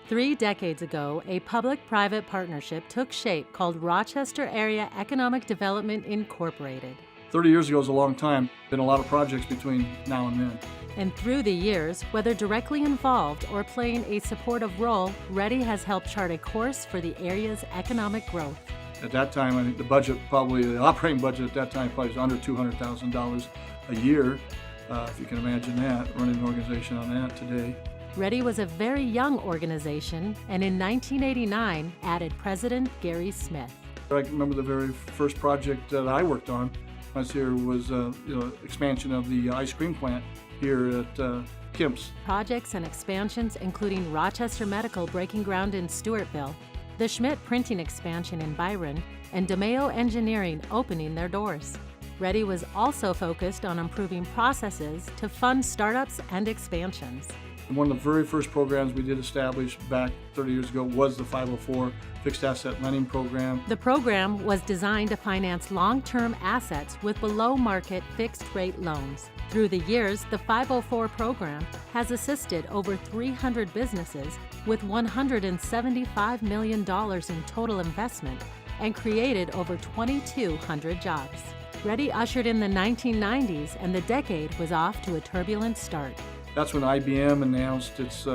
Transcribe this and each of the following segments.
3 decades ago, a public-private partnership took shape called Rochester Area Economic Development Incorporated. 30 years ago is a long time. Been a lot of projects between now and then. And through the years, whether directly involved or playing a supportive role, RAEDI has helped chart a course for the area's economic growth. At that time, I think the operating budget at that time probably was under $200,000 a year, if you can imagine that, running an organization on that today. RAEDI was a very young organization, and in 1989 added President Gary Smith. I can remember the very first project that I worked on when I was here was expansion of the ice cream plant here at Kemp's. Projects and expansions including Rochester Medical breaking ground in Stewartville, the Schmidt Printing expansion in Byron, and DeMeo Engineering opening their doors. RAEDI was also focused on improving processes to fund startups and expansions. One of the very first programs we did establish back 30 years ago was the 504 Fixed Asset Lending Program. The program was designed to finance long-term assets with below-market fixed-rate loans. Through the years, the 504 program has assisted over 300 businesses with $175 million in total investment and created over 2,200 jobs. RAEDI ushered in the 1990s, and the decade was off to a turbulent start. That's when IBM announced its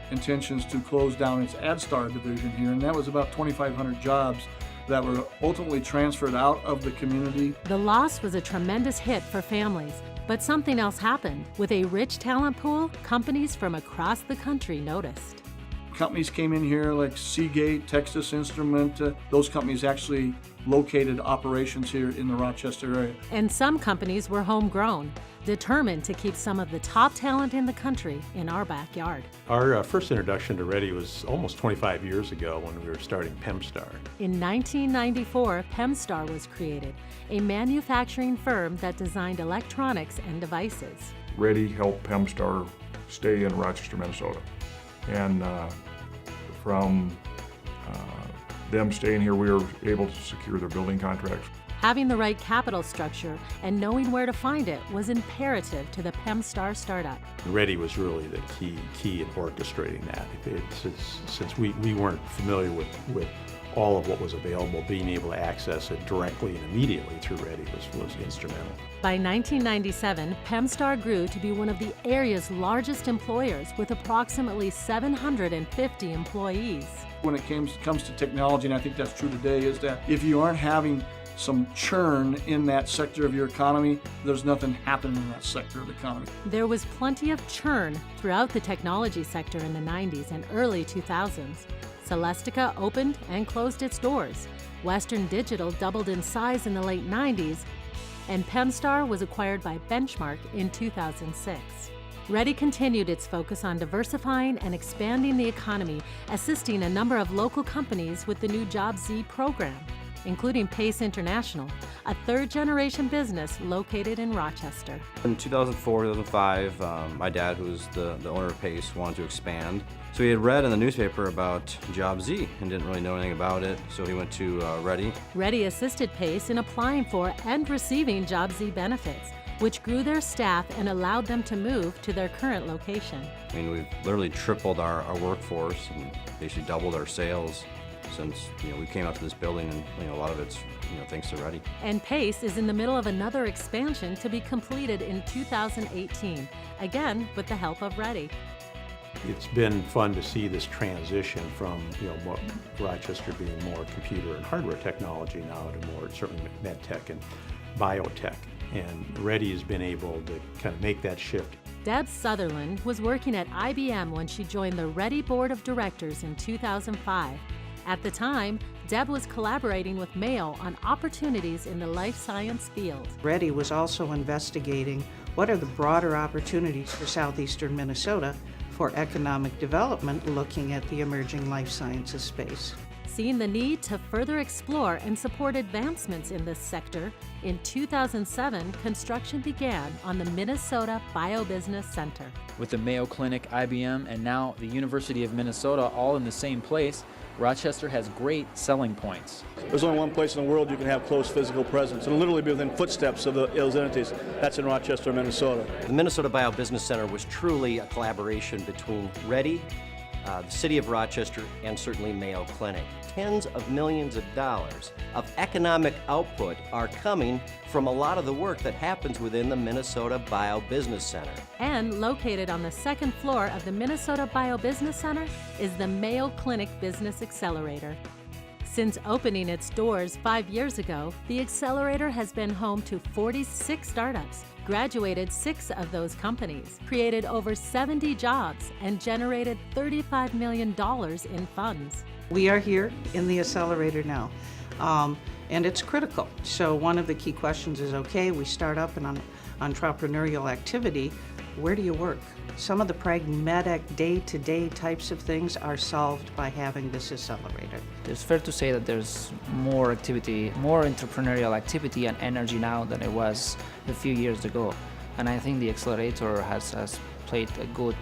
intentions to close down its AdStar division here, and that was about 2,500 jobs that were ultimately transferred out of the community. The loss was a tremendous hit for families, but something else happened. With a rich talent pool, companies from across the country noticed. Companies came in here like Seagate, Texas Instrument. Those companies actually located operations here in the Rochester area. And some companies were homegrown, determined to keep some of the top talent in the country in our backyard. Our first introduction to RAEDI was almost 25 years ago when we were starting PEMSTAR. In 1994, PEMSTAR was created, a manufacturing firm that designed electronics and devices. RAEDI helped PEMSTAR stay in Rochester, Minnesota. And from them staying here, we were able to secure their building contracts. Having the right capital structure and knowing where to find it was imperative to the PEMSTAR startup. RAEDI was really the key in orchestrating that. Since we weren't familiar with all of what was available, being able to access it directly and immediately through RAEDI was instrumental. By 1997, PEMSTAR grew to be one of the area's largest employers with approximately 750 employees. When it comes to technology, and I think that's true today, is that if you aren't having some churn in that sector of your economy, there's nothing happening in that sector of the economy. There was plenty of churn throughout the technology sector in the 90s and early 2000s. Celestica opened and closed its doors. Western Digital doubled in size in the late 90s, and PEMSTAR was acquired by Benchmark in 2006. RAEDI continued its focus on diversifying and expanding the economy, assisting a number of local companies with the new Job Z program, including Pace International, a third-generation business located in Rochester. In 2004, 2005, my dad, who's the owner of Pace, wanted to expand. So he had read in the newspaper about Job Z and didn't really know anything about it, so he went to RAEDI. RAEDI assisted Pace in applying for and receiving Job Z benefits, which grew their staff and allowed them to move to their current location. I mean, we've literally tripled our workforce and basically doubled our sales since we came out to this building, and a lot of it's thanks to RAEDI. And Pace is in the middle of another expansion to be completed in 2018, again with the help of RAEDI. It's been fun to see this transition from Rochester being more computer and hardware technology now to more certainly med tech and biotech. And RAEDI has been able to kind of make that shift. Deb Sutherland was working at IBM when she joined the RAEDI Board of Directors in 2005. At the time, Deb was collaborating with Mayo on opportunities in the life science field. RAEDI was also investigating what are the broader opportunities for southeastern Minnesota for economic development, looking at the emerging life sciences space. Seeing the need to further explore and support advancements in this sector, in 2007, construction began on the Minnesota Biobusiness Center. With the Mayo Clinic, IBM, and now the University of Minnesota all in the same place, Rochester has great selling points. There's only one place in the world you can have close physical presence and literally be within footsteps of those entities. That's in Rochester, Minnesota. The Minnesota Biobusiness Center was truly a collaboration between RAEDI, the City of Rochester, and certainly Mayo Clinic. Tens of millions of dollars of economic output are coming from a lot of the work that happens within the Minnesota Bio Business Center. And located on the second floor of the Minnesota Bio Business Center is the Mayo Clinic Business Accelerator. Since opening its doors 5 years ago, the accelerator has been home to 46 startups, graduated 6 of those companies, created over 70 jobs, and generated $35 million in funds. We are here in the accelerator now, and it's critical. So one of the key questions is, okay, we start up an entrepreneurial activity, where do you work? Some of the pragmatic day-to-day types of things are solved by having this accelerator. It's fair to say that there's more activity, more entrepreneurial activity and energy now than it was a few years ago. And I think the accelerator has played a good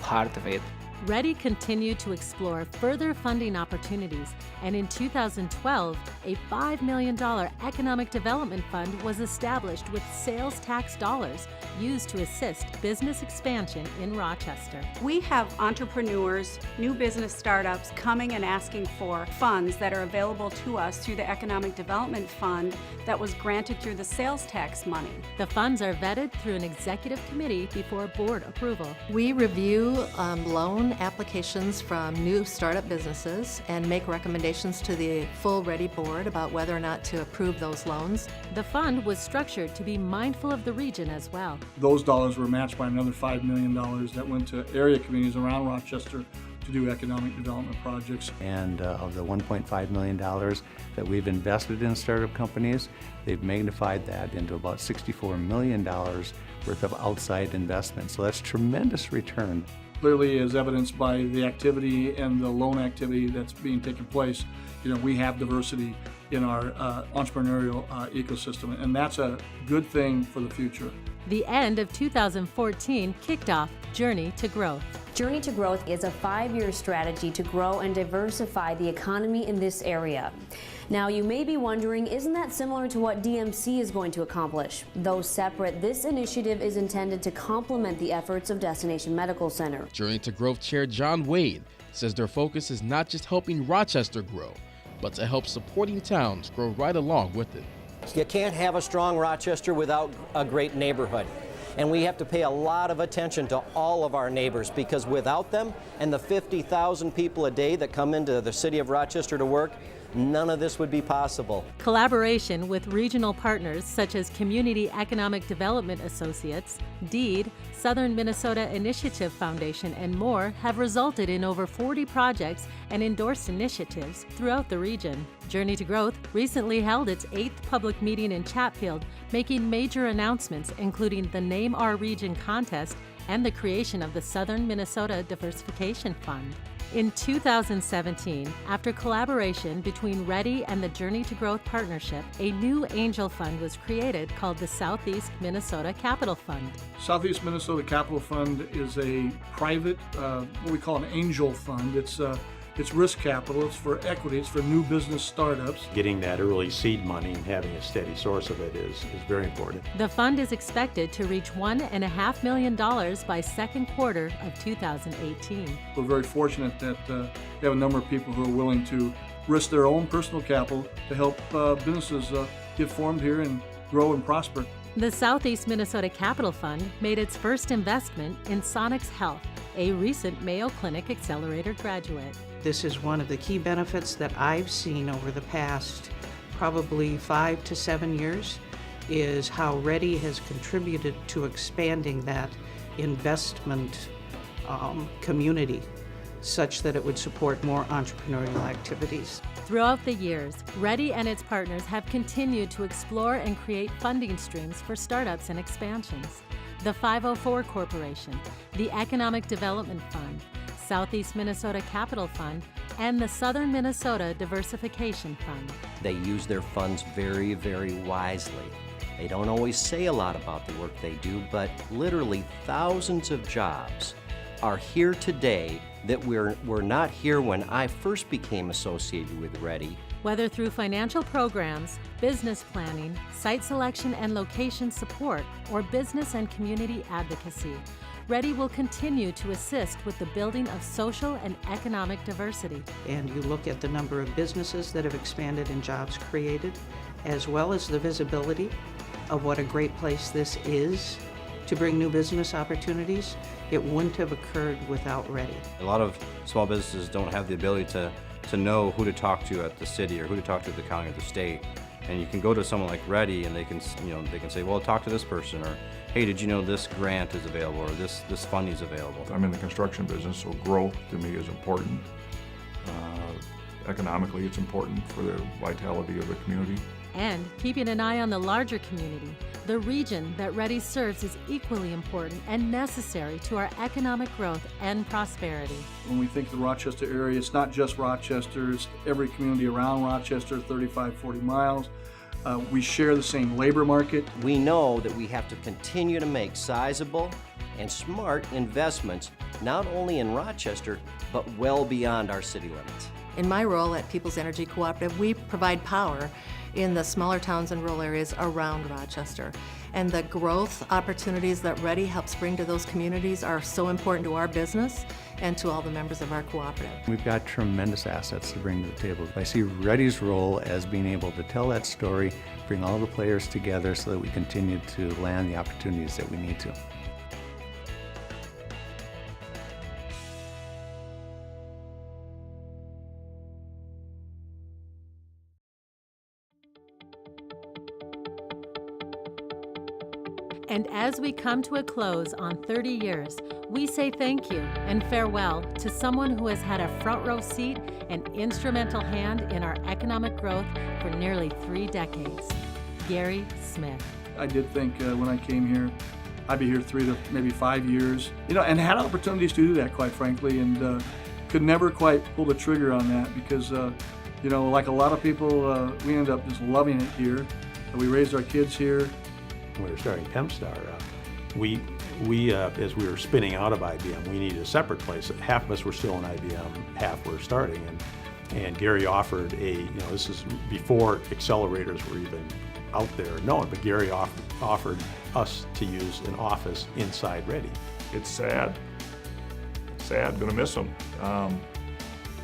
part of it. RAEDI continued to explore further funding opportunities, and in 2012, a $5 million economic development fund was established with sales tax dollars used to assist business expansion in Rochester. We have entrepreneurs, new business startups coming and asking for funds that are available to us through the Economic Development Fund that was granted through the sales tax money. The funds are vetted through an executive committee before board approval. We review loan applications from new startup businesses and make recommendations to the full RAEDI board about whether or not to approve those loans. The fund was structured to be mindful of the region as well. Those dollars were matched by another $5 million that went to area communities around Rochester to do economic development projects. And of the $1.5 million that we've invested in startup companies, they've magnified that into about $64 million worth of outside investment. So that's tremendous return. Clearly, as evidenced by the activity and the loan activity that's being taken place, we have diversity in our entrepreneurial ecosystem, and that's a good thing for the future. The end of 2014 kicked off Journey to Growth. Journey to Growth is a 5-year strategy to grow and diversify the economy in this area. Now, you may be wondering, isn't that similar to what DMC is going to accomplish? Though separate, this initiative is intended to complement the efforts of Destination Medical Center. Journey to Growth Chair John Wade says their focus is not just helping Rochester grow, but to help supporting towns grow right along with it. You can't have a strong Rochester without a great neighborhood. And we have to pay a lot of attention to all of our neighbors, because without them and the 50,000 people a day that come into the city of Rochester to work, none of this would be possible. Collaboration with regional partners such as Community Economic Development Associates, DEED, Southern Minnesota Initiative Foundation, and more have resulted in over 40 projects and endorsed initiatives throughout the region. Journey to Growth recently held its 8th public meeting in Chatfield, making major announcements including the Name Our Region contest and the creation of the Southern Minnesota Diversification Fund. In 2017, after collaboration between RAEDI and the Journey to Growth Partnership, a new angel fund was created called the Southeast Minnesota Capital Fund. Southeast Minnesota Capital Fund is a private, what we call an angel fund. It's risk capital, it's for equity, it's for new business startups. Getting that early seed money and having a steady source of it is very important. The fund is expected to reach $1.5 million by second quarter of 2018. We're very fortunate that we have a number of people who are willing to risk their own personal capital to help businesses get formed here and grow and prosper. The Southeast Minnesota Capital Fund made its first investment in Sonics Health, a recent Mayo Clinic Accelerator graduate. This is one of the key benefits that I've seen over the past probably 5 to 7 years, is how RAEDI has contributed to expanding that investment community such that it would support more entrepreneurial activities. Throughout the years, RAEDI and its partners have continued to explore and create funding streams for startups and expansions. The 504 Corporation, the Economic Development Fund, Southeast Minnesota Capital Fund, and the Southern Minnesota Diversification Fund. They use their funds very, very wisely. They don't always say a lot about the work they do, but literally thousands of jobs are here today that were not here when I first became associated with RAEDI. Whether through financial programs, business planning, site selection and location support, or business and community advocacy, RAEDI will continue to assist with the building of social and economic diversity. And you look at the number of businesses that have expanded and jobs created, as well as the visibility of what a great place this is to bring new business opportunities. It wouldn't have occurred without RAEDI. A lot of small businesses don't have the ability to know who to talk to at the city or who to talk to at the county or the state. And you can go to someone like RAEDI and they can say, well, talk to this person, or hey, did you know this grant is available, or this funding is available. I'm in the construction business, so growth to me is important. Economically, it's important for the vitality of the community. And keeping an eye on the larger community, the region that RAEDI serves is equally important and necessary to our economic growth and prosperity. When we think of the Rochester area, it's not just Rochester, it's every community around Rochester, 35, 40 miles. We share the same labor market. We know that we have to continue to make sizable and smart investments, not only in Rochester, but well beyond our city limits. In my role at People's Energy Cooperative, we provide power in the smaller towns and rural areas around Rochester. And the growth opportunities that RAEDI helps bring to those communities are so important to our business and to all the members of our cooperative. We've got tremendous assets to bring to the table. I see RAEDI's role as being able to tell that story, bring all the players together so that we continue to land the opportunities that we need to. And as we come to a close on 30 years, we say thank you and farewell to someone who has had a front row seat and instrumental hand in our economic growth for nearly 3 decades, Gary Smith. I did think when I came here, I'd be here 3 to maybe 5 years, and had opportunities to do that, quite frankly, and could never quite pull the trigger on that because, like a lot of people, we ended up just loving it here. We raised our kids here. When we were starting Pemstar, we as we were spinning out of IBM, we needed a separate place. Half of us were still in IBM, half were starting, and Gary offered this is before accelerators were even out there known, but Gary offered us to use an office inside RAEDI. It's sad, gonna miss him.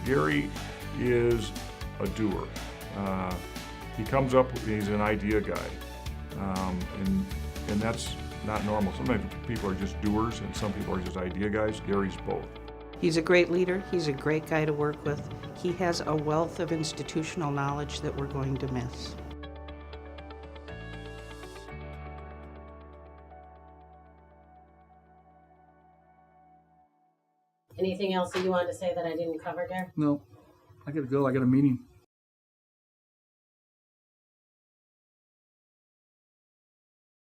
Gary is a doer. He comes up, he's an idea guy. And that's not normal. Sometimes people are just doers and some people are just idea guys. Gary's both. He's a great leader. He's a great guy to work with. He has a wealth of institutional knowledge that we're going to miss. Anything else that you wanted to say that I didn't cover, Gary? No, I gotta go. I got a meeting.